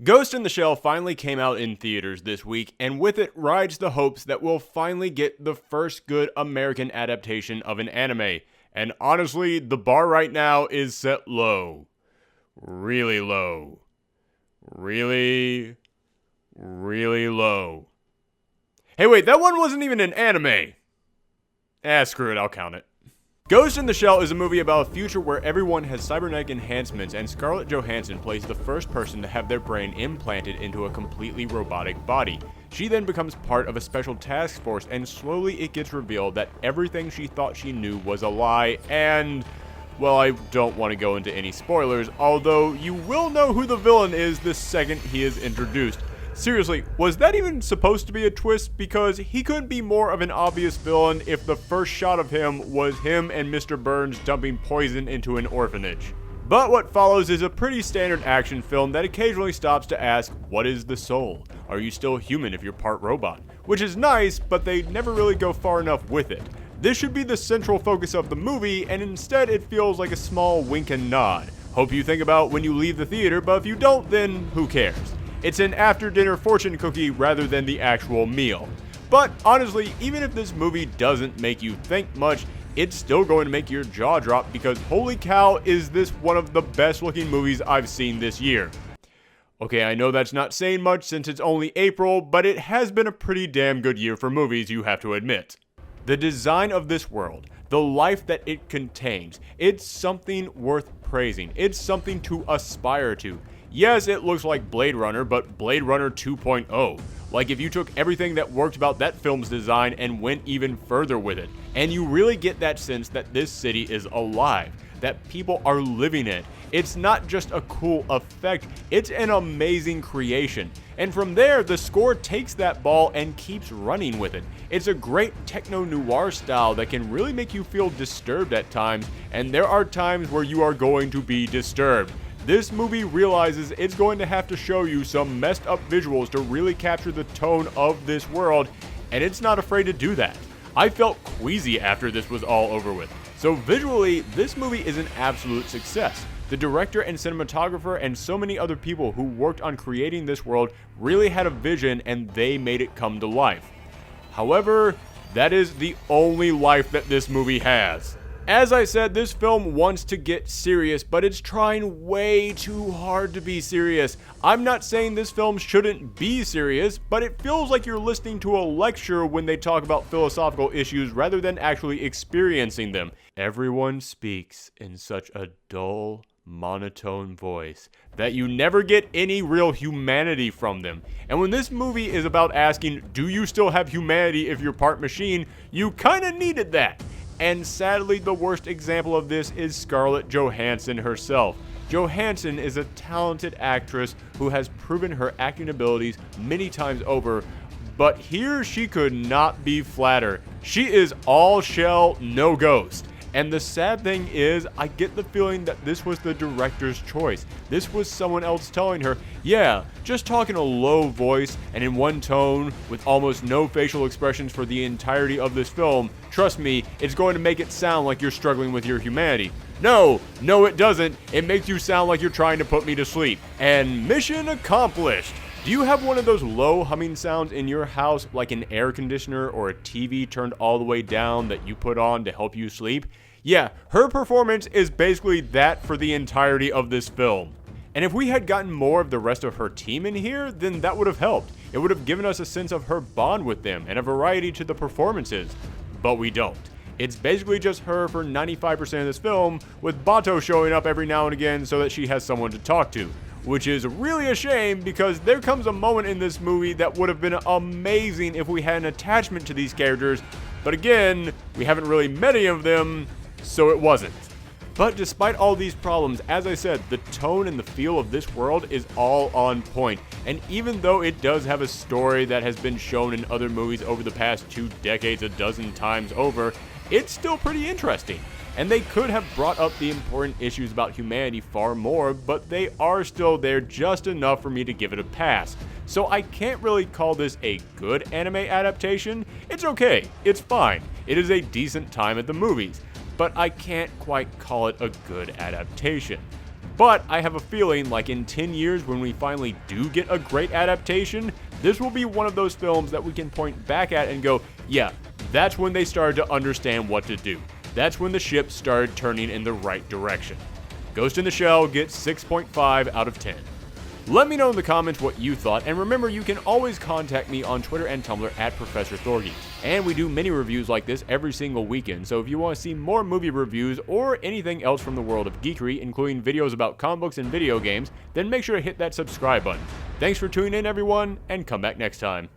Ghost in the Shell finally came out in theaters this week, and with it rides the hopes that we'll finally get the first good American adaptation of an anime. And honestly, the bar right now is set low. Really low. Really, really low. Hey wait, that one wasn't even an anime! Screw it, I'll count it. Ghost in the Shell is a movie about a future where everyone has cybernetic enhancements, and Scarlett Johansson plays the first person to have their brain implanted into a completely robotic body. She then becomes part of a special task force, and slowly it gets revealed that everything she thought she knew was a lie, and... well, I don't want to go into any spoilers, although you will know who the villain is the second he is introduced. Seriously, was that even supposed to be a twist? Because he couldn't be more of an obvious villain if the first shot of him was him and Mr. Burns dumping poison into an orphanage. But what follows is a pretty standard action film that occasionally stops to ask, what is the soul? Are you still human if you're part robot? Which is nice, but they never really go far enough with it. This should be the central focus of the movie, and instead it feels like a small wink and nod. Hope you think about when you leave the theater, but if you don't, then who cares? It's an after-dinner fortune cookie rather than the actual meal. But honestly, even if this movie doesn't make you think much, it's still going to make your jaw drop because holy cow, is this one of the best looking movies I've seen this year. Okay, I know that's not saying much since it's only April, but it has been a pretty damn good year for movies, you have to admit. The design of this world, the life that it contains, it's something worth praising. It's something to aspire to. Yes, it looks like Blade Runner, but Blade Runner 2.0. Like if you took everything that worked about that film's design and went even further with it. And you really get that sense that this city is alive, that people are living it. It's not just a cool effect, it's an amazing creation. And from there, the score takes that ball and keeps running with it. It's a great techno-noir style that can really make you feel disturbed at times, and there are times where you are going to be disturbed. This movie realizes it's going to have to show you some messed up visuals to really capture the tone of this world, and it's not afraid to do that. I felt queasy after this was all over with. So visually, this movie is an absolute success. The director and cinematographer and so many other people who worked on creating this world really had a vision and they made it come to life. However, that is the only life that this movie has. As I said, this film wants to get serious, but it's trying way too hard to be serious. I'm not saying this film shouldn't be serious, but it feels like you're listening to a lecture when they talk about philosophical issues rather than actually experiencing them. Everyone speaks in such a dull, monotone voice that you never get any real humanity from them. And when this movie is about asking, do you still have humanity if you're part machine, you kinda needed that. And sadly, the worst example of this is Scarlett Johansson herself. Johansson is a talented actress who has proven her acting abilities many times over, but here she could not be flatter. She is all shell, no ghost. And the sad thing is, I get the feeling that this was the director's choice. This was someone else telling her, yeah, just talk in a low voice and in one tone with almost no facial expressions for the entirety of this film. Trust me, it's going to make it sound like you're struggling with your humanity. No, it doesn't. It makes you sound like you're trying to put me to sleep. And mission accomplished. Do you have one of those low humming sounds in your house, like an air conditioner or a TV turned all the way down that you put on to help you sleep? Yeah, her performance is basically that for the entirety of this film. And if we had gotten more of the rest of her team in here, then that would have helped. It would have given us a sense of her bond with them and a variety to the performances. But we don't. It's basically just her for 95% of this film, with Bato showing up every now and again so that she has someone to talk to. Which is really a shame because there comes a moment in this movie that would have been amazing if we had an attachment to these characters, but again, we haven't really met any of them, so it wasn't. But despite all these problems, as I said, the tone and the feel of this world is all on point. And even though it does have a story that has been shown in other movies over the past 2 decades a dozen times over, it's still pretty interesting. And they could have brought up the important issues about humanity far more, but they are still there just enough for me to give it a pass. So I can't really call this a good anime adaptation. It's okay, it's fine. It is a decent time at the movies, but I can't quite call it a good adaptation. But I have a feeling like in 10 years when we finally do get a great adaptation, this will be one of those films that we can point back at and go, yeah, that's when they started to understand what to do. That's when the ship started turning in the right direction. Ghost in the Shell gets 6.5 out of 10. Let me know in the comments what you thought, and remember you can always contact me on Twitter and Tumblr at Professor Thorgi. And we do mini reviews like this every single weekend, so if you want to see more movie reviews or anything else from the world of geekery, including videos about comic books and video games, then make sure to hit that subscribe button. Thanks for tuning in everyone, and come back next time.